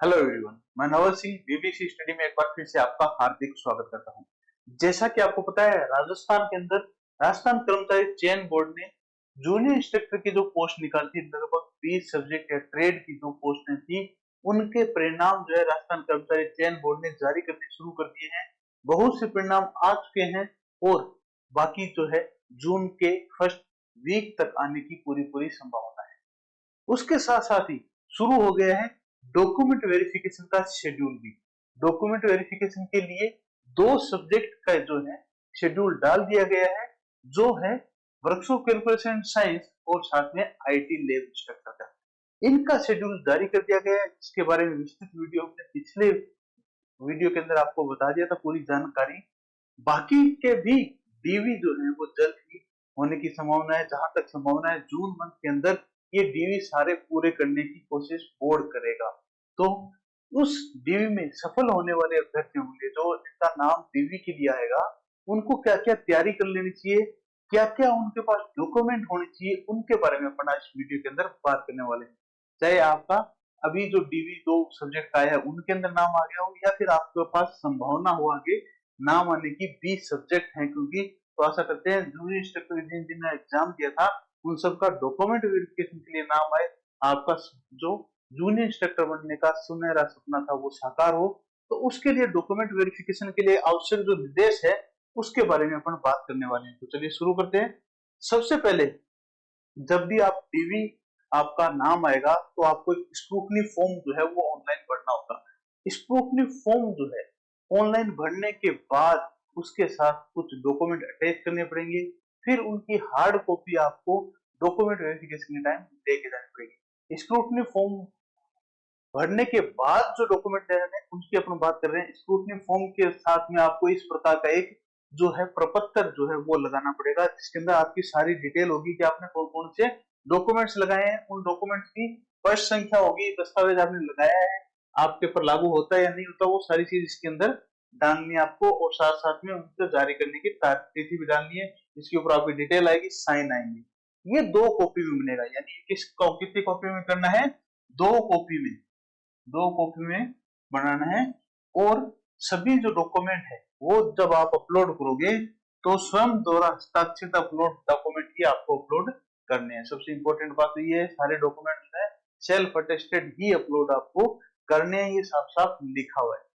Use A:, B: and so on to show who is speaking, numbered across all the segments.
A: Hello everyone, मैं Naval Singh BBC study में एक बार फिर से आपका हार्दिक स्वागत करता हूं। जैसा कि आपको पता है, राजस्थान के अंदर राजस्थान कर्मचारी चयन बोर्ड ने जूनियर इंस्ट्रक्टर की जो पोस्ट निकाली थी, लगभग 20 सब्जेक्ट या ट्रेड की जो पोस्टें थी, उनके परिणाम जो है राजस्थान कर्मचारी चयन बोर्ड ने जारी करने शुरू कर दिए हैं। बहुत से परिणाम आ चुके हैं और बाकी जो है जून के फर्स्ट वीक तक आने की पूरी पूरी संभावना है। उसके साथ साथ ही शुरू हो गया है डॉक्यूमेंट वेरिफिकेशन का शेड्यूल भी। डॉक्यूमेंट वेरिफिकेशन के लिए दो सब्जेक्ट का जो है शेड्यूल डाल दिया गया है, जो है वर्कशॉप कैलकुलेशन साइंस और साथ में आईटी लैब इंस्ट्रक्टर का। इनका शेड्यूल जारी कर दिया गया है, जिसके बारे में विस्तृत वीडियो हमने पिछले वीडियो के अंदर आपको बता दिया था पूरी जानकारी। बाकी के भी डीवी जो है वो जल्द ही होने की संभावना है। जहां तक संभावना है, जून मंथ के अंदर ये डीवी सारे पूरे करने की कोशिश बोर्ड करेगा। तो उस डीवी में सफल होने वाले अभ्यर्थियों के लिए जो इनका नाम डीवी के लिए आएगा, उनको क्या क्या तैयारी कर लेनी चाहिए, क्या क्या उनके पास डॉक्यूमेंट होने चाहिए, उनके बारे में अपन आज वीडियो के अंदर बात करने वाले हैं। चाहे आपका अभी जो डीवी दो सब्जेक्ट आया है उनके अंदर नाम आ गया हो, या फिर आपके पास संभावना हो आगे नाम आने की 20 सब्जेक्ट हैं, क्योंकि तो आशा करते हैं जूनियर इंस्ट्रक्टर जिन्होंने एग्जाम दिया था उन सबका डॉक्यूमेंट वेरिफिकेशन के लिए नाम आए, आपका जो जूनियर इंस्ट्रक्टर बनने का सुनहरा सपना था वो साकार हो। तो उसके लिए डॉक्यूमेंट वेरिफिकेशन के लिए आवश्यक जो निर्देश है उसके बारे में अपन बात करने वाले हैं। तो चलिए शुरू करते हैं। सबसे पहले, जब भी आप डीवी आपका नाम आएगा तो आपको एक स्क्रूटनी फॉर्म जो है वो ऑनलाइन भरना होगा। स्क्रूटनी फॉर्म जो है ऑनलाइन भरने के बाद उसके साथ कुछ डॉक्यूमेंट अटैच करने पड़ेंगे, फिर उनकी हार्ड कॉपी आपको डॉक्यूमेंट वेरिफिकेशन के टाइम लेके जानी पड़ेगी। स्क्रूटनी फॉर्म भरने के बाद जो डॉक्यूमेंट देने हैं उसकी अपन बात कर रहे हैं। स्क्रूटनी फॉर्म के साथ में आपको इस प्रकार का एक जो है प्रपत्र जो है वो लगाना पड़ेगा, जिसके अंदर आपकी सारी डिटेल होगी कि आपने कौन कौन से डॉक्यूमेंट्स लगाए हैं, उन डॉक्यूमेंट्स की स्पष्ट संख्या होगी, दस्तावेज आपने लगाया है, आपके पर लागू होता है या नहीं होता, वो सारी चीज इसके अंदर डालनी है आपको। और साथ साथ में उनको जारी करने की तिथि भी डालनी है, जिसके ऊपर आपकी डिटेल आएगी, साइन आएंगे। ये दो कॉपी में मिलेगा, यानी कितनी कॉपी में करना है, दो कॉपी में, दो कॉपी में बनाना है। और सभी जो डॉक्यूमेंट है वो जब आप अपलोड करोगे तो स्वयं द्वारा हस्ताक्षरित अपलोड डॉक्यूमेंट ही आपको अपलोड करने हैं। सबसे इंपॉर्टेंट बात तो ये है, सारे डॉक्यूमेंट है सेल्फ अटेस्टेड ही अपलोड आपको करने हैं, ये साफ साफ लिखा हुआ है।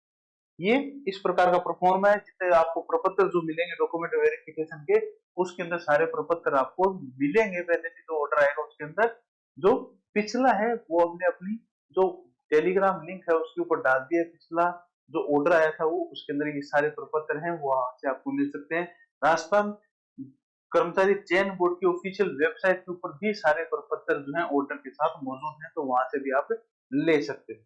A: ये इस प्रकार का परफॉर्म है, जिससे आपको प्रपत्र जो मिलेंगे डॉक्यूमेंट वेरिफिकेशन के, उसके अंदर सारे प्रपत्र आपको मिलेंगे। पहले से जो ऑर्डर आएगा उसके अंदर जो पिछला है वो हमने अपनी जो टेलीग्राम लिंक है उसके ऊपर डाल दिया। पिछला जो ऑर्डर आया था वो उसके अंदर ये सारे प्रपत्र हैं, वो वहां से आपको मिल सकते हैं। राजस्थान कर्मचारी चयन बोर्ड की ऑफिशियल वेबसाइट के ऊपर भी सारे प्रपत्र जो है ऑर्डर के साथ मौजूद हैं, तो वहां से भी आप ले सकते हैं।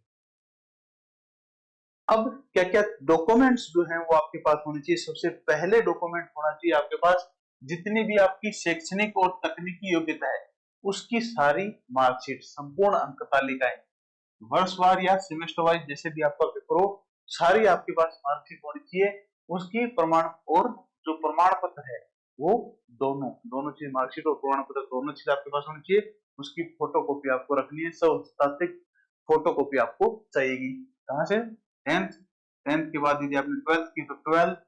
A: अब क्या क्या डॉक्यूमेंट्स जो हैं वो आपके पास होने चाहिए। सबसे पहले डॉक्यूमेंट होना चाहिए आपके पास जितनी भी आपकी शैक्षणिक और तकनीकी योग्यता है उसकी सारी मार्कशीट, संपूर्ण अंक तालिकाएं, वर्षवार या सेमेस्टर वाइज जैसे भी आपका पेपर हो, सारी आपके पास मार्कशीट होनी चाहिए। उसकी प्रमाण और जो प्रमाण पत्र है वो दोनों दोनों चीज, मार्कशीट और प्रमाण पत्र दोनों चीज आपके पास होनी चाहिए। उसकी फोटो कॉपी आपको रखनी है, सब हस्ताक्षरित फोटो कॉपी आपको चाहिएगी। कहाँ से? टेंथ, टेंथ के बाद यदि आपने ट्वेल्थ की तो ट्वेल्थ,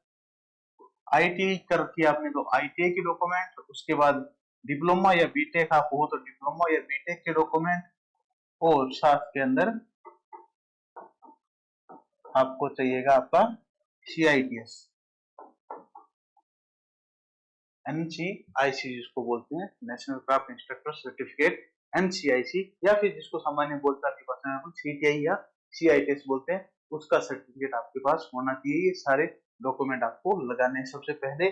A: आईटीआई कर किया आपने तो आईटीआई के डॉक्यूमेंट, उसके बाद डिप्लोमा या बीटेक आप हो तो डिप्लोमा या बीटेक के डॉक्यूमेंट, और साथ के अंदर आपको चाहिएगा आपका CITS NCIC जिसको बोलते हैं, national craft instructor certificate, NCIC, या फिर जिसको सामान्य बोलचाल की भाषा में CTI या CITS बोलते हैं, उसका सर्टिफिकेट आपके पास होना चाहिए। ये सारे डॉक्यूमेंट आपको लगाने हैं सबसे पहले।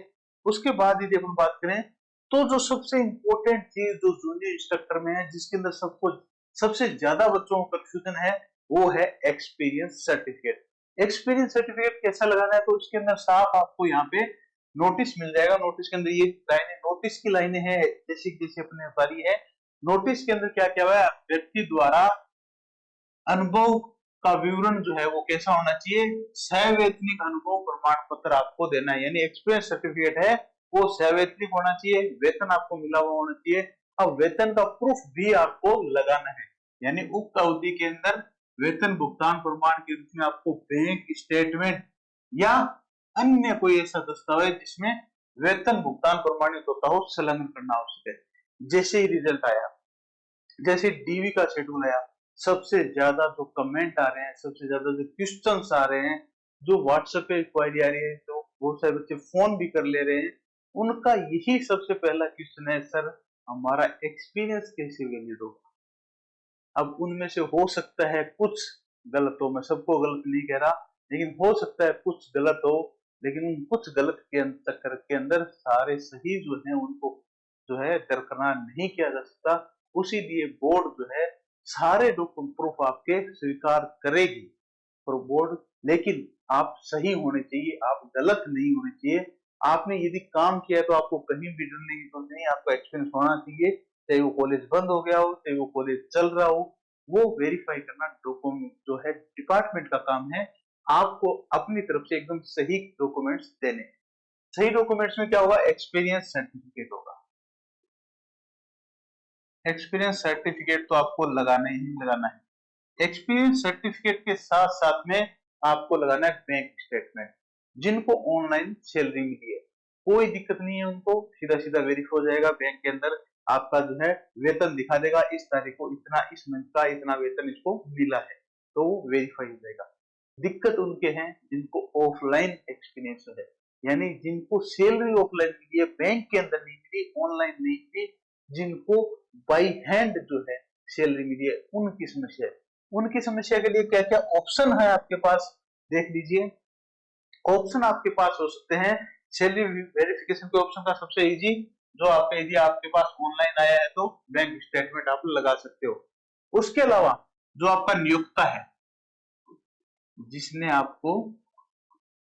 A: उसके बाद यदि अपन बात करें तो जो सबसे इंपॉर्टेंट चीज जो जूनियर इंस्ट्रक्टर में है, जिसके अंदर सबको सबसे ज्यादा बच्चों को कंफ्यूजन है, वो है एक्सपीरियंस सर्टिफिकेट। एक्सपीरियंस सर्टिफिकेट कैसा लगाना है, तो उसके अंदर साफ आपको यहाँ पे नोटिस मिल जाएगा। नोटिस के अंदर ये लाइनें, नोटिस की लाइनें हैं जैसे जैसे अपने बारी है। नोटिस के अंदर क्या क्या है, व्यक्ति द्वारा अनुभव का विवरण जो है वो कैसा होना चाहिए, सवैतनिक अनुभव प्रमाण पत्र आपको देना है, यानी एक्सपीरियंस सर्टिफिकेट है वो सवैतनिक होना चाहिए, वेतन आपको मिला हुआ होना चाहिए। अब वेतन का प्रूफ भी आपको लगाना है, यानी उक्त अवधि के अंदर वेतन भुगतान प्रमाण के रूप में आपको बैंक स्टेटमेंट या अन्य कोई ऐसा दस्तावेज जिसमें वेतन भुगतान प्रमाणित होता हो संलग्न करना आवश्यक है। जैसे ही रिजल्ट आया, जैसे डीवी का शेड्यूल आया, सबसे ज्यादा जो कमेंट आ रहे हैं, सबसे ज्यादा जो क्वेश्चंस आ रहे हैं, जो व्हाट्सएप पे क्वारी आ रही है, जो बहुत सारे बच्चे फोन भी कर ले रहे हैं, उनका यही सबसे पहला क्वेश्चन है, सर हमारा एक्सपीरियंस कैसे वैलिड होगा। अब उनमें से हो सकता है कुछ गलत हो, मैं सबको गलत नहीं कह रहा, लेकिन हो सकता है कुछ गलत हो, लेकिन उन कुछ गलत के चक्कर के अंदर सारे सही जो है उनको जो है दरकिनार नहीं किया जा सकता। उसी लिए बोर्ड जो है सारे डॉक्यूमेंट प्रूफ आपके स्वीकार करेगी पर बोर्ड, लेकिन आप सही होने चाहिए, आप गलत नहीं होने चाहिए। आपने यदि काम किया तो आपको कहीं भी डरने की जरूरत नहीं, आपका एक्सपीरियंस होना चाहिए, चाहे वो कॉलेज बंद हो गया हो, चाहे वो कॉलेज चल रहा हो, वो वेरीफाई करना डॉक्यूमेंट जो है डिपार्टमेंट का काम है। आपको अपनी तरफ से एकदम सही डॉक्यूमेंट्स देने। सही डॉक्यूमेंट्स में क्या होगा, एक्सपीरियंस सर्टिफिकेट होगा। एक्सपीरियंस सर्टिफिकेट तो आपको लगाना ही लगाना है। एक्सपीरियंस सर्टिफिकेट के साथ साथ में आपको लगाना है बैंक स्टेटमेंट। जिनको ऑनलाइन सैलरी मिली है कोई दिक्कत नहीं है, उनको सीधा सीधा वेरीफाई हो जाएगा बैंक के अंदर, आपका जो है वेतन दिखा देगा, इस तारीख को इतना, इस मंथ का इतना वेतन इसको मिला है, तो वो वेरीफाई हो जाएगा। दिक्कत उनके हैं जिनको ऑफलाइन एक्सपीरियंस है, यानी जिनको सैलरी ऑफलाइन मिली है, बैंक के अंदर नहीं मिली, ऑनलाइन नहीं मिली, जिनको बाई हैंड जो है सैलरी मिली है, उनकी समस्या है। उनकी समस्या के लिए क्या क्या ऑप्शन है आपके पास, देख लीजिए। ऑप्शन आपके पास हो सकते हैं, सैलरी वेरिफिकेशन के ऑप्शन का सबसे इजी, जो आपका यदि आपके पास ऑनलाइन आया है तो बैंक स्टेटमेंट आप लगा सकते हो। उसके अलावा जो आपका नियोक्ता है, जिसने आपको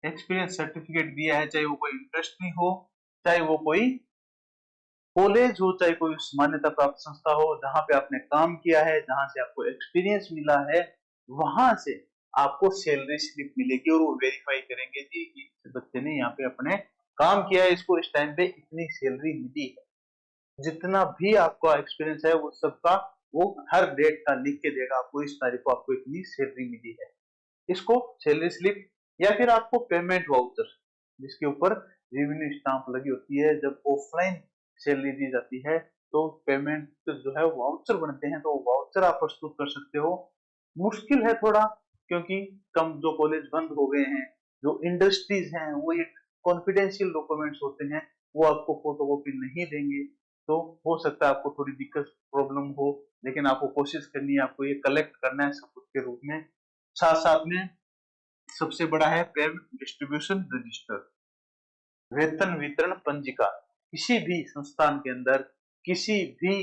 A: एक्सपीरियंस सर्टिफिकेट दिया है, चाहे वो कोई इंडस्ट्री हो, चाहे वो कोई कॉलेज हो, चाहे कोई मान्यता प्राप्त संस्था हो, जहां पे आपने काम किया है, जहां से आपको एक्सपीरियंस मिला है, वहां से आपको सैलरी स्लिप मिलेगी और वो वेरीफाई करेंगे जी इस बच्चे ने यहाँ पे अपने काम किया है, इसको इस टाइम पे इतनी सैलरी मिली है। जितना भी आपका एक्सपीरियंस है वो सबका वो हर डेट का लिख के देगा आपको, इस तारीख को आपको इतनी सैलरी मिली है। इसको सैलरी स्लिप या फिर आपको पेमेंट वाउचर, जिसके ऊपर रेवेन्यू स्टाम्प लगी होती है, जब ऑफलाइन सैलरी दी जाती है तो पेमेंट जो है वाउचर बनते हैं, तो वाउचर आप प्रस्तुत कर सकते हो। मुश्किल है थोड़ा, क्योंकि कम जो कॉलेज बंद हो गए हैं, जो इंडस्ट्रीज हैं, वो ये कॉन्फिडेंशियल डॉक्यूमेंट्स होते हैं, वो आपको फोटोकॉपी नहीं देंगे, तो हो सकता है आपको थोड़ी दिक्कत प्रॉब्लम हो, लेकिन आपको कोशिश करनी है, आपको ये कलेक्ट करना है सबूत के रूप में। साथ साथ में सबसे बड़ा है पेमेंट डिस्ट्रीब्यूशन रजिस्टर, वेतन वितरण पंजिका। किसी भी संस्थान के अंदर, किसी भी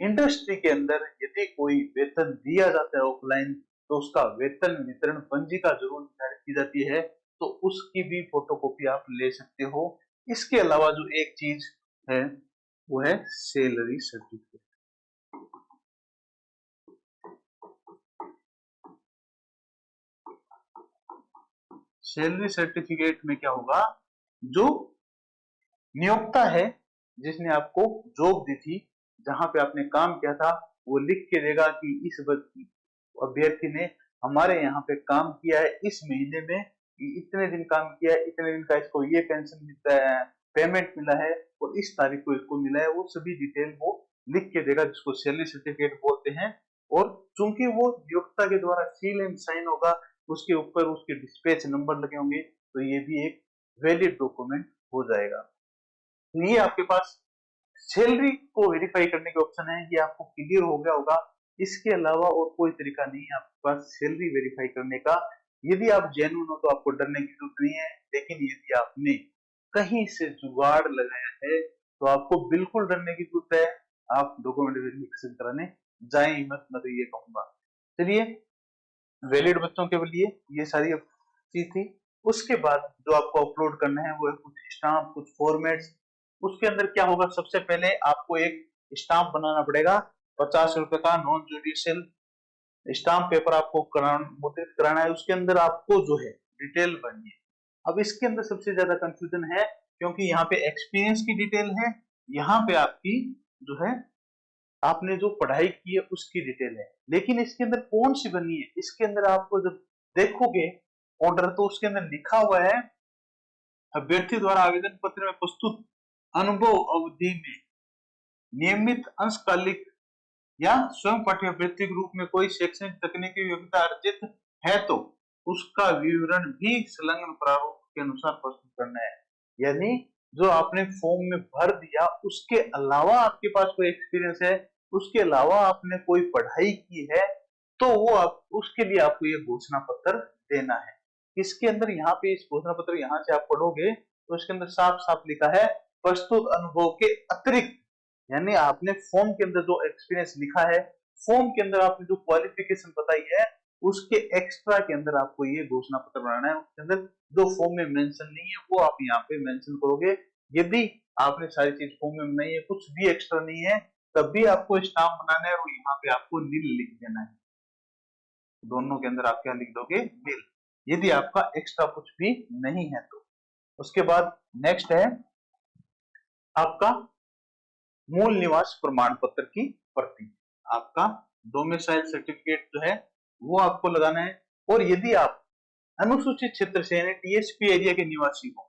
A: इंडस्ट्री के अंदर यदि कोई वेतन दिया जाता है ऑफलाइन, तो उसका वेतन वितरण पंजिका जरूर निर्धारित की जाती है, तो उसकी भी फोटोकॉपी आप ले सकते हो। इसके अलावा जो एक चीज है वो है सैलरी सर्टिफिकेट। सैलरी सर्टिफिकेट में क्या होगा, जो नियोक्ता है, जिसने आपको जॉब दी थी, जहां पे आपने काम किया था, वो लिख के देगा कि इस अभ्यर्थी ने हमारे यहाँ पे काम किया है, इस महीने में इतने दिन काम किया है, इतने दिन का इसको ये पेंशन मिलता है, पेमेंट मिला है, और इस तारीख को इसको मिला है, वो सभी डिटेल वो लिख के देगा, जिसको सैलरी सर्टिफिकेट बोलते हैं। और चूंकि वो नियोक्ता के द्वारा सील एंड साइन होगा, उसके ऊपर उसके डिस्पैच नंबर लगे होंगे, तो ये भी एक वैलिड डॉक्यूमेंट हो जाएगा। ये आपके पास सैलरी को वेरीफाई करने के ऑप्शन है, ये आपको क्लियर हो गया होगा। इसके अलावा और कोई तरीका नहीं है आपके पास सैलरी वेरीफाई करने का। यदि आप जेन्युइन हो तो आपको डरने की जरूरत नहीं है, लेकिन यदि आपने कहीं से जुगाड़ लगाया है तो आपको बिल्कुल डरने की जरूरत है। आप डॉक्यूमेंट वेरिफिकेशन कराने जाए ही मत, मैं तो ये कहूंगा। चलिए, वैलिड बच्चों के लिए ये सारी चीज थी। उसके बाद जो आपको अपलोड करना है वो है कुछ स्टाम्प, कुछ फॉर्मेट्स। उसके अंदर क्या होगा, सबसे पहले आपको एक स्टाम्प बनाना पड़ेगा, 50 रुपए का नॉन जुडिशियल स्टाम्प पेपर आपको मुद्रित कराना है। उसके अंदर आपको जो है डिटेल भरनी है। अब इसके अंदर सबसे ज्यादा कंफ्यूजन है, क्योंकि यहाँ पे एक्सपीरियंस की डिटेल है, यहाँ पे आपकी जो है आपने जो पढ़ाई की है उसकी डिटेल है। लेकिन इसके अंदर कौन सी बनी है, इसके अंदर आपको जब देखोगे ऑर्डर, तो उसके अंदर लिखा हुआ है अभ्यर्थी द्वारा आवेदन पत्र में प्रस्तुत अनुभव अवधि में नियमित अंशकालिक या स्वयं पाठ्यवृत्ति के रूप में कोई शैक्षणिक तकनीकी योग्यता अर्जित है तो उसका विवरण भी संलग्न प्रारूप के अनुसार प्रस्तुत करना है। यानी जो आपने फॉर्म में भर दिया उसके अलावा आपके पास कोई एक्सपीरियंस है, उसके अलावा आपने कोई पढ़ाई की है, तो वो आप उसके लिए आपको ये घोषणा पत्र देना है। इसके अंदर यहाँ पे इस घोषणा पत्र यहाँ से आप पढ़ोगे तो इसके अंदर साफ साफ लिखा है प्रस्तुत अनुभव के अतिरिक्त, यानी आपने फॉर्म के अंदर जो एक्सपीरियंस लिखा है, फॉर्म के अंदर आपने जो क्वालिफिकेशन बताई है, उसके एक्स्ट्रा के अंदर आपको ये घोषणा पत्र बनाना है। उसके अंदर जो फॉर्म में मेंशन नहीं है वो आप यहाँ पे मेंशन करोगे। यदि आपने सारी चीज फॉर्म में नहीं है, कुछ भी एक्स्ट्रा नहीं है, तब भी आपको स्टाम्प बनाना है और यहाँ पे आपको नील लिख देना है। दोनों के अंदर आप क्या लिख दोगे, नील, यदि आपका एक्स्ट्रा कुछ भी नहीं है तो। उसके बाद नेक्स्ट है आपका मूल निवास प्रमाण पत्र की प्रति, आपका डोमिसाइल सर्टिफिकेट जो है वो आपको लगाना है। और यदि आप अनुसूचित क्षेत्र से यानी टीएसपी एरिया के निवासी हो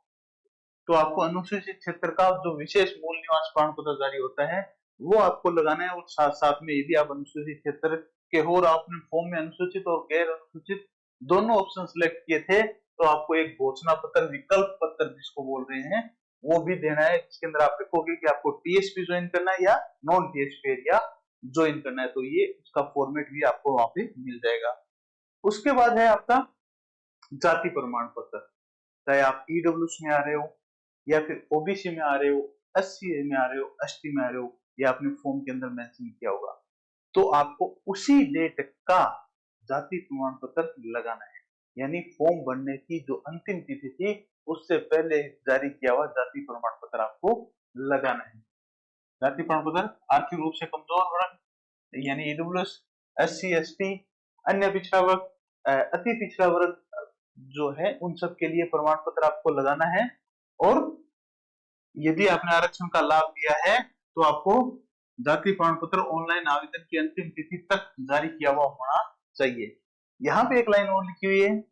A: तो आपको अनुसूचित क्षेत्र का जो विशेष मूल निवास प्रमाण पत्र जारी होता है वो आपको लगाना है। और साथ साथ में यदि आप अनुसूचित क्षेत्र के हो और आपने फॉर्म में अनुसूचित और गैर अनुसूचित दोनों ऑप्शन सिलेक्ट किए थे तो आपको एक घोषणा पत्र विकल्प पत्र जिसको बोल रहे हैं वो भी देना है, जिसके अंदर आप लिखोगे कि आपको टीएसपी ज्वाइन करना है या नॉन टीएसपी एरिया ज्वाइन करना है, तो ये उसका फॉर्मेट भी आपको वहां पे मिल जाएगा। उसके बाद है आपका जाति प्रमाण पत्र, चाहे आप ईडब्ल्यूएस में आ रहे हो या फिर ओबीसी में आ रहे हो, एससी में आ रहे हो, एसटी में आ रहे हो, या आपने फॉर्म के अंदर मेंशन किया होगा, तो आपको उसी डेट का जाति प्रमाण पत्र लगाना है। यानी फॉर्म भरने की जो अंतिम तिथि थी उससे पहले जारी किया हुआ जाति प्रमाण पत्र आपको लगाना है। जाति प्रमाण पत्र आर्थिक रूप से कमजोर वर्ग यानी ईडब्ल्यूएस, एससी, एसटी, अन्य पिछड़ा वर्ग, अति पिछड़ा वर्ग जो है उन सब के लिए प्रमाण पत्र आपको लगाना है। और यदि आपने आरक्षण का लाभ लिया है तो आपको जाति प्रमाण पत्र ऑनलाइन आवेदन की अंतिम तिथि तक जारी किया हुआ होना चाहिए। यहाँ पे एक लाइन और लिखी हुई है,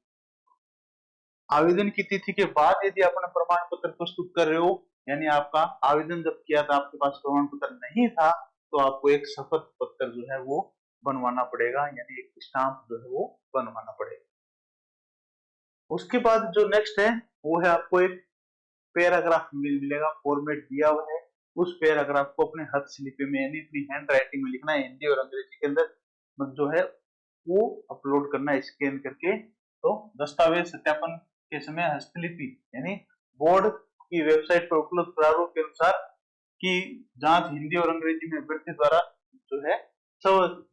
A: आवेदन की तिथि के बाद यदि आप अपना प्रमाण पत्र प्रस्तुत कर रहे हो, यानी आपका आवेदन जब किया था आपके पास प्रमाण पत्र नहीं था, तो आपको एक शपथ पत्र जो है वो बनवाना पड़ेगा, यानी एक स्टाम्प जो है वो बनवाना पड़ेगा। उसके बाद जो नेक्स्ट है वो है आपको एक पैराग्राफ मिलेगा, फॉर्मेट दिया हुआ है, उस पैराग्राफ को अपने हस्तलिपि में यानी अपनी हैंड राइटिंग में लिखना है, हिंदी और अंग्रेजी के अंदर जो है वो अपलोड करना है स्कैन करके। तो दस्तावेज सत्यापन के समय हस्तलिपि यानी बोर्ड की वेबसाइट पर उपलब्ध प्रारूप के अनुसार की जांच हिंदी और अंग्रेजी में अभ्यर्थी द्वारा जो है सब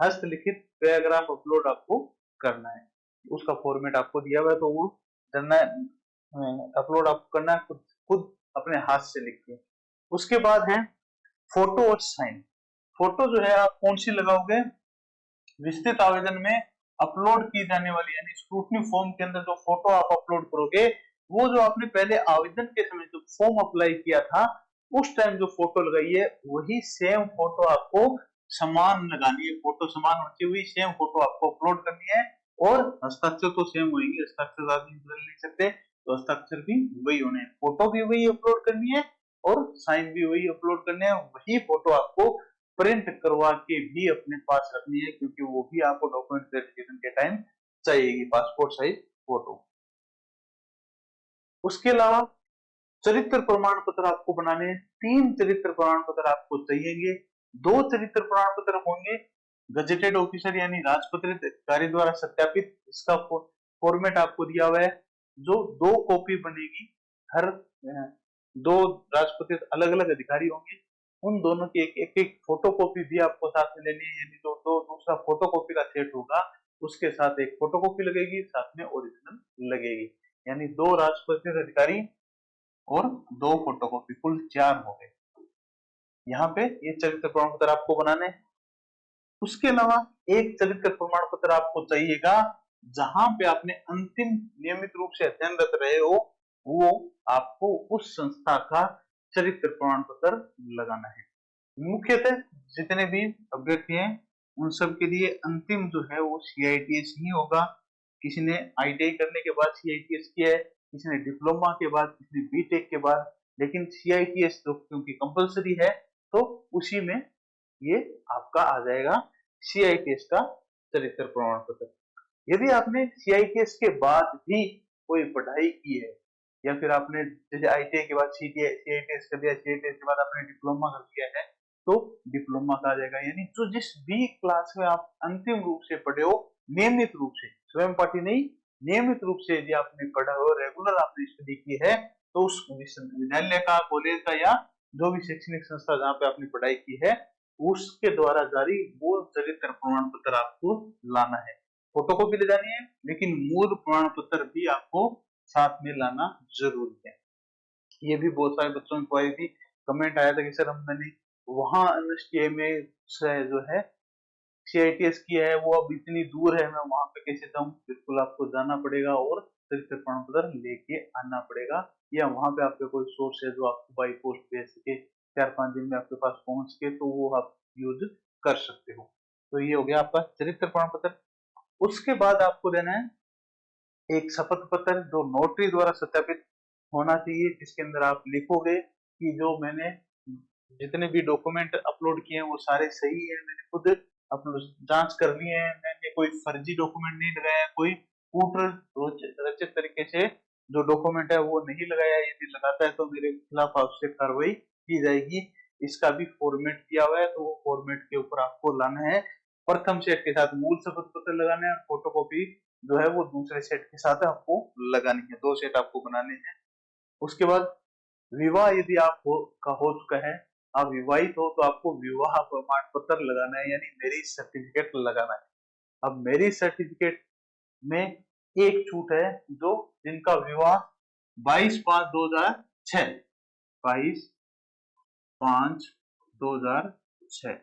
A: हस्तलिखित पैराग्राफ अपलोड आपको करना है। उसका फॉर्मेट आपको दिया हुआ है तो वो करना है, अपलोड आपको करना है खुद खुद अपने हाथ से लिख के। उसके बाद है फोटो और साइन। फोटो जो है आप कौन सी लगाओगे, विस्तृत आवेदन में अपलोड की जाने वाली यानी स्क्रूटनी फॉर्म के अंदर जो फोटो आप अपलोड करोगे वो जो आपने पहले आवेदन के समय जो फॉर्म अप्लाई किया था उस टाइम जो फोटो लगाई है वही सेम फोटो आपको समान लगानी है, फोटो समान होती हुई सेम फोटो आपको अपलोड करनी है। और हस्ताक्षर तो सेम होंगे, हस्ताक्षर आदमी बदल नहीं सकते, तो हस्ताक्षर भी वही होने हैं, फोटो भी वही अपलोड करनी है और साइन भी वही अपलोड करने हैं। वही फोटो आपको प्रिंट करवा के भी अपने पास रखनी है क्योंकि वो भी आपको डॉक्यूमेंट वेरिफिकेशन के टाइम चाहिएगी, पासपोर्ट साइज फोटो। उसके अलावा चरित्र प्रमाण पत्र आपको बनाने हैं, 3 चरित्र प्रमाण पत्र आपको चाहिए। 2 चरित्र प्रमाण पत्र होंगे गजेटेड ऑफिसर यानी राजपत्रित अधिकारी द्वारा सत्यापित, इसका फॉर्मेट आपको दिया हुआ है, जो 2 कॉपी बनेगी, हर 2 राजपत्रित अलग अलग अधिकारी होंगे, उन दोनों की एक एक फोटो कॉपी भी आपको साथ में लेनी है, यानी जो दूसरा फोटो कॉपी का सेट होगा उसके साथ एक फोटो कॉपी लगेगी, साथ में ओरिजिनल लगेगी, यानी 2 राजपत्रित अधिकारी और 2 फोटोकॉपी, कुल 4 हो गए। यहाँ पे ये चरित्र प्रमाण पत्र आपको बनाने हैं। उसके अलावा एक चरित्र प्रमाण पत्र आपको चाहिएगा जहां पे आपने अंतिम नियमित रूप से अध्ययनरत रहे हो, वो आपको उस संस्था का चरित्र प्रमाण पत्र लगाना है। मुख्यतः जितने भी अभ्यर्थी हैं उन सब के लिए अंतिम जो है वो CITS ही होगा। किसी ने ITI करने के बाद CITS किया है, किसी ने डिप्लोमा के बाद, किसी ने BTech के बाद, लेकिन CITS तो क्योंकि कंपलसरी है तो उसी में ये आपका आ जाएगा CITS का चरित्र प्रमाण पत्र। यदि आपने CITS के बाद भी कोई पढ़ाई की है या फिर आपने जैसे ITI के बाद CITS कर दिया, CITS के बाद आपने डिप्लोमा कर दिया है तो डिप्लोमा का आ जाएगा। यानी जो जिस भी क्लास में आप अंतिम रूप से पढ़े हो, नियमित रूप से, स्वयं पाठी नहीं, नियमित रूप से यदि आपने पढ़ा हो, रेगुलर आपने स्टडी की है तो उस विश्वविद्यालय का, कॉलेज का या जो भी शैक्षणिक संस्था जहाँ पे आपने पढ़ाई की है उसके द्वारा जारी वो चरित्र प्रमाण पत्र आपको लाना है। फोटोकॉपी ले जानी है लेकिन मूल प्रमाण पत्र भी आपको साथ में लाना जरूरी है। ये भी बहुत सारे बच्चों को आई थी, कमेंट आया था कि सर मैंने वहां NSTA में जो है CITS किया है वो अब इतनी दूर है, मैं वहां पे कैसे जाऊं? बिल्कुल आपको जाना पड़ेगा और चरित्र प्रमाण पत्र लेके आना पड़ेगा, या वहां पे आपके कोई सोर्स है जो आपको बाई पोस्ट भेज सके, 4-5 दिन में आपके पास पहुंच के, तो वो आप यूज कर सकते हो। तो ये हो गया आपका चरित्र प्रमाण पत्र। उसके बाद आपको देना है एक शपथ पत्र जो नोटरी द्वारा सत्यापित होना चाहिए, जिसके अंदर आप लिखोगे कि जो मैंने जितने भी डॉक्यूमेंट अपलोड किए हैं वो सारे सही है, मैंने खुद अपलोड जांच कर लिए हैं, मैंने कोई फर्जी डॉक्यूमेंट नहीं लगाया, कोई कूट रचित तरीके से जो डॉक्यूमेंट है वो नहीं लगाया, यदि लगाता है तो मेरे खिलाफ आवश्यक कार्रवाई की जाएगी। इसका भी फॉर्मेट किया हुआ है तो वो फॉर्मेट के ऊपर आपको लाना है। प्रथम सेट के साथ मूल शपथ पत्र लगाना है और फोटोकॉपी जो है वो दूसरे सेट के साथ आपको लगानी है, 2 सेट आपको बनाने हैं। उसके बाद विवाह यदि हो चुका है, आप विवाहित हो तो आपको विवाह प्रमाण पत्र लगाना है, यानी मैरिज सर्टिफिकेट लगाना है। अब मैरिज सर्टिफिकेट में एक छूट है, जो जिनका विवाह 22/5/2006 22/5/2006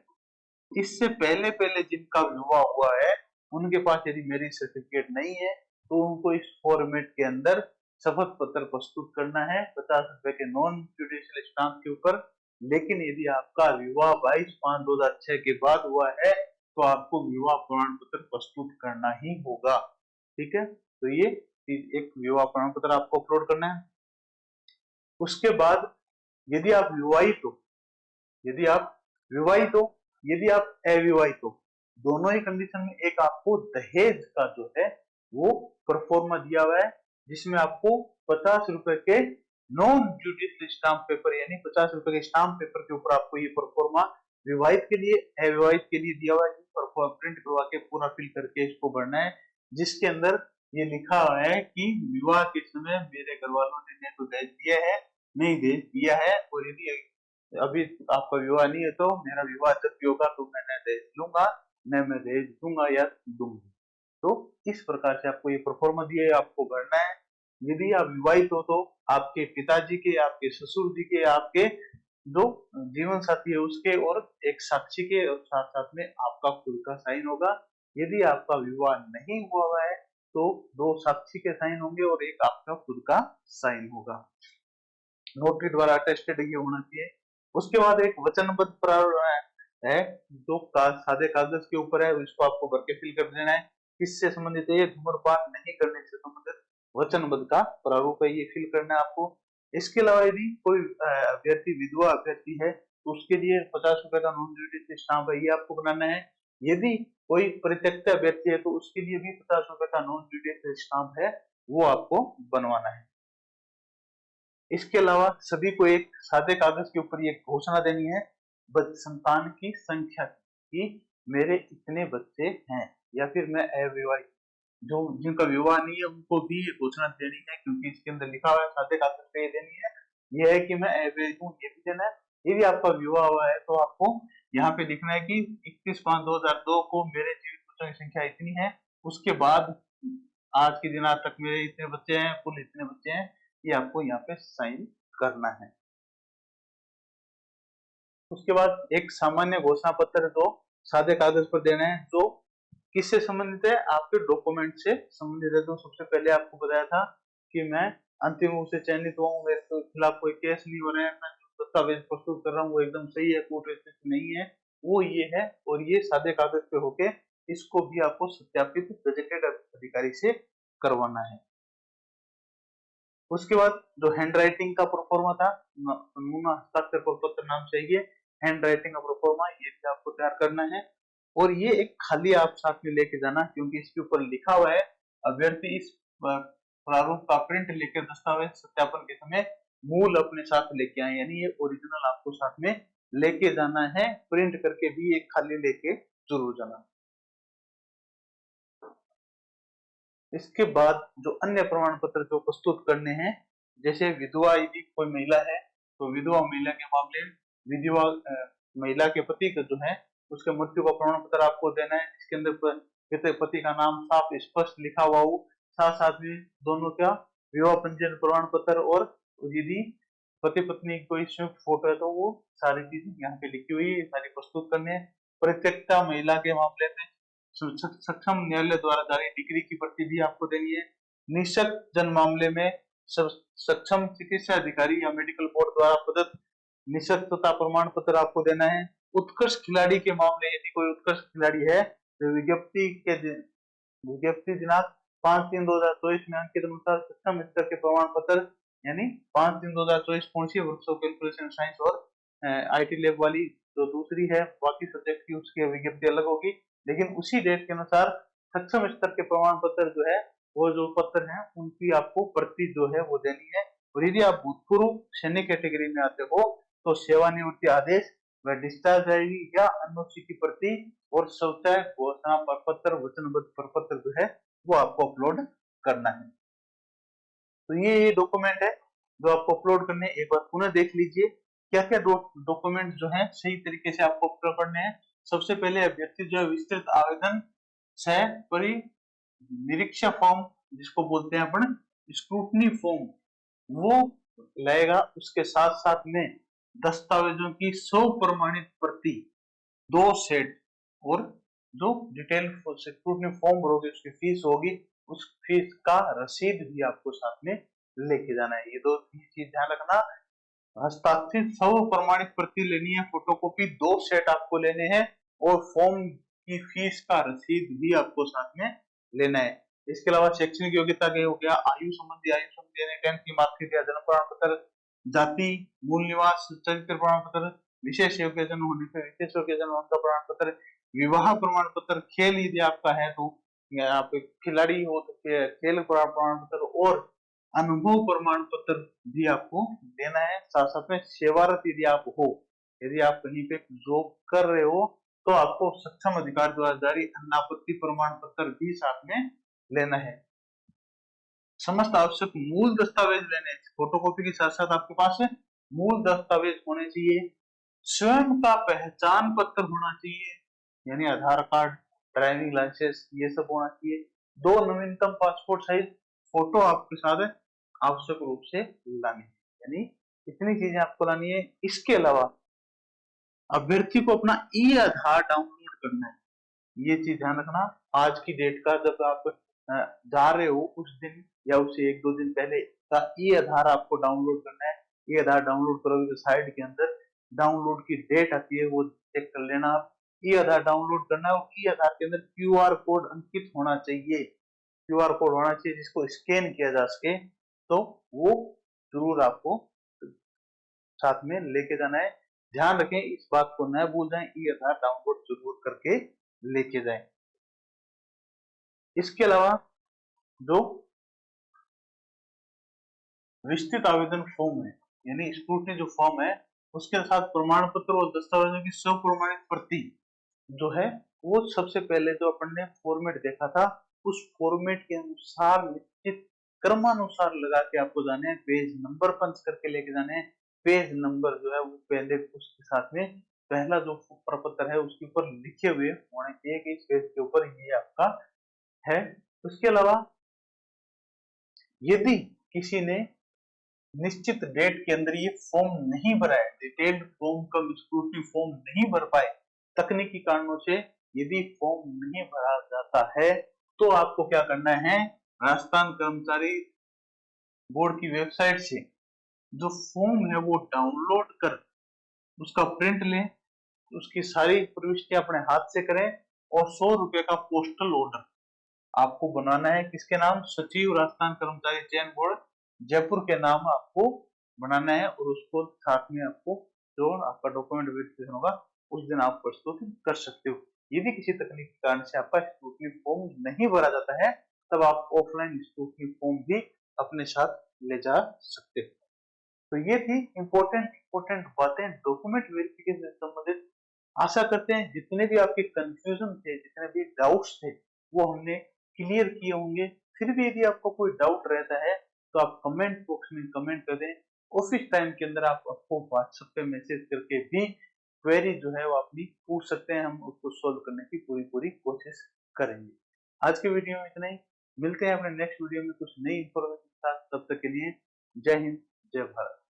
A: इससे पहले पहले जिनका विवाह हुआ है उनके पास यदि मैरिज सर्टिफिकेट नहीं है तो उनको इस फॉर्मेट के अंदर शपथ पत्र प्रस्तुत करना है 50 रुपए के नॉन जुडिशियल स्टाम्प के ऊपर। लेकिन यदि आपका विवाह 22/5/2006 के बाद हुआ है तो आपको विवाह प्रमाण पत्र प्रस्तुत करना ही होगा। ठीक है, तो ये एक विवाह प्रमाण पत्र आपको अपलोड करना है। उसके बाद यदि आप विवाहित हो, यदि आप विवाहित हो, यदि आप अविवाहित हो, दोनों ही कंडीशन में एक आपको दहेज का जो है वो परफॉर्मा दिया हुआ है, जिसमें आपको 50 रुपए के नॉन जुडिशियल स्टाम्प पेपर, यानी 50 रुपए के स्टाम्प पेपर के ऊपर आपको ये परफॉर्मा विवाहित के लिए, अविवाहित के लिए दिया हुआ है। प्रिंट करवा के पूरा फिल करके इसको भरना है, जिसके अंदर ये लिखा हुआ है कि विवाह के समय मेरे घर वालों ने तो दहेज दिया है, नहीं दहेज दिया है, और यदि अभी आपका विवाह नहीं है तो मेरा विवाह जब भी होगा तो मैं न दहेज लूंगा, न मैं दहेज दूंगा या दूंगी। तो इस प्रकार से आपको ये प्रोफार्मा दिया है, आपको भरना है। यदि आप विवाहित हो तो आपके पिताजी के, आपके ससुर जी के, आपके जो जीवन साथी है उसके, और एक साक्षी के, और साथ साथ में आपका खुद का साइन होगा। यदि आपका विवाह नहीं हुआ है तो 2 साक्षी के साइन होंगे और एक आपका खुद का साइन होगा, नोटरी द्वारा अटेस्टेड ये होना चाहिए। उसके बाद एक वचनबद्ध प्रारूप है जो सादे कागज के ऊपर है, इसको आपको भर के फिल कर देना है। किससे संबंधित है? धूम्रपान नहीं करने से संबंधित वचनबद्ध का प्रारूप है, ये फिल करना है आपको। इसके अलावा यदि कोई अभ्यर्थी विधवा अभ्यर्थी है तो उसके लिए 50 रुपए का नॉन जुडिशियल स्टाम्प है, ये आपको बनाना है। यदि कोई परित्यक्त अभ्यर्थी है तो उसके लिए भी 50 रुपए का नॉन जुडिशियल स्टाम्प है, वो आपको बनवाना है। इसके अलावा सभी को एक सादे कागज के ऊपर ये घोषणा देनी है संतान की संख्या की, मेरे इतने बच्चे हैं, या फिर मैं अविवाहित, जो जिनका विवाह नहीं है उनको भी ये घोषणा देनी है, क्योंकि इसके अंदर लिखा हुआ है सादे कागज पे ये देनी है। ये है कि मैं अविवाहित हूँ, ये भी देना है। यदि आपका विवाह हुआ है तो आपको यहाँ पे लिखना है कि 31/5/2002 को मेरे जीवित बच्चों की संख्या इतनी है, उसके बाद आज के दिन आज तक मेरे इतने बच्चे हैं, कुल इतने बच्चे हैं, ये आपको यहाँ पे साइन करना है। उसके बाद एक सामान्य घोषणा पत्र जो सादे कागज पर देना है, जो किससे संबंधित है? आपके डॉक्यूमेंट से संबंधित है। तो सबसे पहले आपको बताया था कि मैं अंतिम रूप से चयनित हुआ हूँ, मेरे खिलाफ कोई केस नहीं हो रहा है, मैं दस्तावेज प्रस्तुत कर रहा हूँ वो एकदम सही है, कोर्ट रजिस्ट्रेशन नहीं है, वो ये है, और ये सादे कागज पे होके इसको भी आपको सत्यापित गजेटेड अधिकारी से करवाना है। उसके बाद जो हैंड राइटिंग का प्रोफॉर्मा था, नमूना हस्ताक्षर प्रपत्र नाम चाहिए, हैंड राइटिंग का प्रोफॉर्मा, ये भी आपको तैयार करना है। और ये एक खाली आप साथ में लेके जाना, क्योंकि इसके ऊपर लिखा हुआ है अभ्यर्थी इस प्रारूप का प्रिंट लेकर दस्तावेज सत्यापन के समय मूल अपने साथ लेके आए, यानी ये ओरिजिनल आपको साथ में लेके जाना है, प्रिंट करके भी एक खाली लेके जरूर जाना। इसके बाद जो अन्य प्रमाण पत्र जो प्रस्तुत करने हैं, जैसे विधवा यदि कोई महिला है तो विधवा महिला के मामले में विधवा महिला के पति का जो है उसके मृत्यु का प्रमाण पत्र आपको देना है, जिसके अंदर पति का नाम साफ स्पष्ट लिखा हुआ हो, साथ साथ में दोनों का विवाह पंजीयन प्रमाण पत्र, और यदि पति पत्नी की कोई संयुक्त फोटो है तो वो सारी चीजें यहाँ पे लिखी हुई है, सारी प्रस्तुत करने हैं। प्रत्यक्षता महिला के मामले में सक्षम न्यायालय द्वारा जारी डिग्री की प्रति भी आपको देनी है। निःशक्त जन मामले में सक्षम चिकित्सा अधिकारी या मेडिकल बोर्ड द्वारा प्रदत्त निःशक्तता प्रमाण पत्र आपको देना है। उत्कृष्ट खिलाड़ी के मामले, यदि कोई उत्कृष्ट खिलाड़ी है तो विज्ञप्ति दिनांक 5/3/2024 में अंकित अनुसार सक्षम स्तर के प्रमाण पत्र, यानी 5/3/2024 कौन सी वर्षों कैलकुलेशन साइंस और आईटी लैब वाली जो दूसरी है, बाकी सब्जेक्ट की उसकी विज्ञप्ति अलग होगी, लेकिन उसी डेट के अनुसार सक्षम स्तर के प्रमाण पत्र जो है वो जो पत्र है उनकी आपको प्रति जो है वो देनी है। और यदि आप भूतपूर्व सैनिक कैटेगरी में आते हो तो सेवानिवृत्ति आदेश व डिस्चार्ज आईडी या एनओसी की प्रति और शौचालय घोषणा प्रपत्र वचनबद्ध प्रपत्र जो है वो आपको अपलोड करना है। तो ये डॉक्यूमेंट है जो आपको अपलोड करने, एक बार पुनः देख लीजिए क्या क्या डॉक्यूमेंट जो है सही तरीके से आपको अपलोड करने हैं। सबसे पहले अभ्यर्थी जो है विस्तृत आवेदन सह परिनिरीक्षा फॉर्म, जिसको बोलते हैं अपन स्क्रूटनी फॉर्म, वो लाएगा। उसके साथ साथ में दस्तावेजों की 100 प्रमाणित प्रति 2 सेट, और जो डिटेल स्क्रूटनी फॉर्म भरोगे उसकी फीस होगी, उस फीस का रसीद भी आपको साथ में लेके जाना है। ये दो चीज ध्यान रखना। हस्ताक्षरित 100 प्रमाणित प्रति लेनी है, फोटोकॉपी 2 सेट आपको लेने हैं, और फॉर्म की फीस का रसीद भी आपको साथ में लेना है। इसके अलावा शैक्षणिक योग्यता के हो गया, आयु संबंधी यानी 10th की मार्कशीट या जन्म प्रमाण पत्र, जाति, मूल निवास चरित्र प्रमाण पत्र, विशेष योग्यता होने से विशेष योग्यता का प्रमाण पत्र, विवाह प्रमाण पत्र, खेल यदि आपका है तो आप खिलाड़ी हो तो खेल प्रमाण पत्र, और अनुभव प्रमाण पत्र भी आपको देना है। साथ साथ में सेवारत यदि आप हो, यदि आप कहीं पे जॉब कर रहे हो तो आपको सक्षम अधिकारी द्वारा जारी अनापत्ति प्रमाण पत्र भी साथ में लेना है। समस्त आवश्यक मूल दस्तावेज लेने, फोटोकॉपी के साथ साथ आपके पास मूल दस्तावेज होने चाहिए। स्वयं का पहचान पत्र होना चाहिए, यानी आधार कार्ड, ड्राइविंग लाइसेंस, ये सब होना चाहिए। 2 नवीनतम पासपोर्ट साइज फोटो आपके साथ आवश्यक रूप से लानी है, यानी इतनी चीजें आपको लानी है। इसके अलावा अभ्यर्थी को अपना ई आधार डाउनलोड करना है, ये चीज ध्यान रखना। आज की डेट का जब आप जा रहे हो उस दिन या उससे 1-2 दिन पहले का ई आधार आपको डाउनलोड करना है। ई आधार डाउनलोड करोगे तो साइड के अंदर डाउनलोड की डेट आती है, वो चेक कर लेना आप। ई आधार डाउनलोड करना है, और ई आधार के अंदर क्यूआर कोड अंकित होना चाहिए, क्यूआर कोड होना चाहिए जिसको स्कैन किया जा सके, तो वो जरूर आपको साथ में लेके जाना है। ध्यान रखें इस बात को न भूल जाएं, ई आधार डाउनलोड जरूर करके लेके जाएं। इसके अलावा जो विस्तृत आवेदन फॉर्म है, यानी स्क्रूटनी जो फॉर्म है, उसके साथ प्रमाण पत्र और दस्तावेजों की स्व प्रमाणित प्रति जो है वो सबसे पहले जो अपन ने फॉर्मेट देखा था उस फॉर्मेट के अनुसार निश्चित क्रमानुसार लगा के आपको जाने हैं, पेज नंबर पंच करके लेके जाने हैं। पेज नंबर जो है वो पहले उसके साथ में पहला जो प्रपत्र है उसके ऊपर लिखे हुए होने चाहिए कि इस पेज के ऊपर ये आपका है। उसके अलावा यदि किसी ने निश्चित डेट के अंदर ये फॉर्म नहीं भरा है, डिटेल्ड फॉर्म का स्क्रूटनी फॉर्म नहीं भर पाए तकनीकी कारणों से, यदि फॉर्म नहीं भरा जाता है तो आपको क्या करना है, राजस्थान कर्मचारी बोर्ड की वेबसाइट से जो फॉर्म है वो डाउनलोड कर उसका प्रिंट लें, उसकी सारी प्रविष्टियां अपने हाथ से करें और 100 रुपए का पोस्टल ऑर्डर आपको बनाना है। किसके नाम? सचिव राजस्थान कर्मचारी चयन बोर्ड जयपुर के नाम आपको बनाना है, और उसको साथ में आपको जो आपका डॉक्यूमेंट वेरिफिकेशन होगा उस दिन आप प्रस्तुत कर सकते हो। यदि किसी तकनीकी कारण से आपका स्क्रूटनी फॉर्म नहीं भरा जाता है, तब आप ऑफलाइन स्क्रूटनी फॉर्म भी अपने साथ ले जा सकते हो। तो ये थी इम्पोर्टेंट बातें डॉक्यूमेंट वेरिफिकेशन से संबंधित। आशा करते हैं जितने भी आपके कंफ्यूजन थे, जितने भी डाउट्स थे, वो हमने क्लियर किए होंगे। फिर भी यदि आपको कोई डाउट रहता है तो आप कमेंट बॉक्स में कमेंट कर दें। ऑफिस टाइम के अंदर आप आपको व्हाट्सएप पे मैसेज करके भी क्वेरी जो है वो अपनी पूछ सकते हैं, हम उसको सोल्व करने की पूरी कोशिश करेंगे। आज के वीडियो में इतना ही। मिलते हैं अपने नेक्स्ट वीडियो में कुछ नई इंफॉर्मेशन के साथ। तब तक के लिए जय हिंद, जय भारत।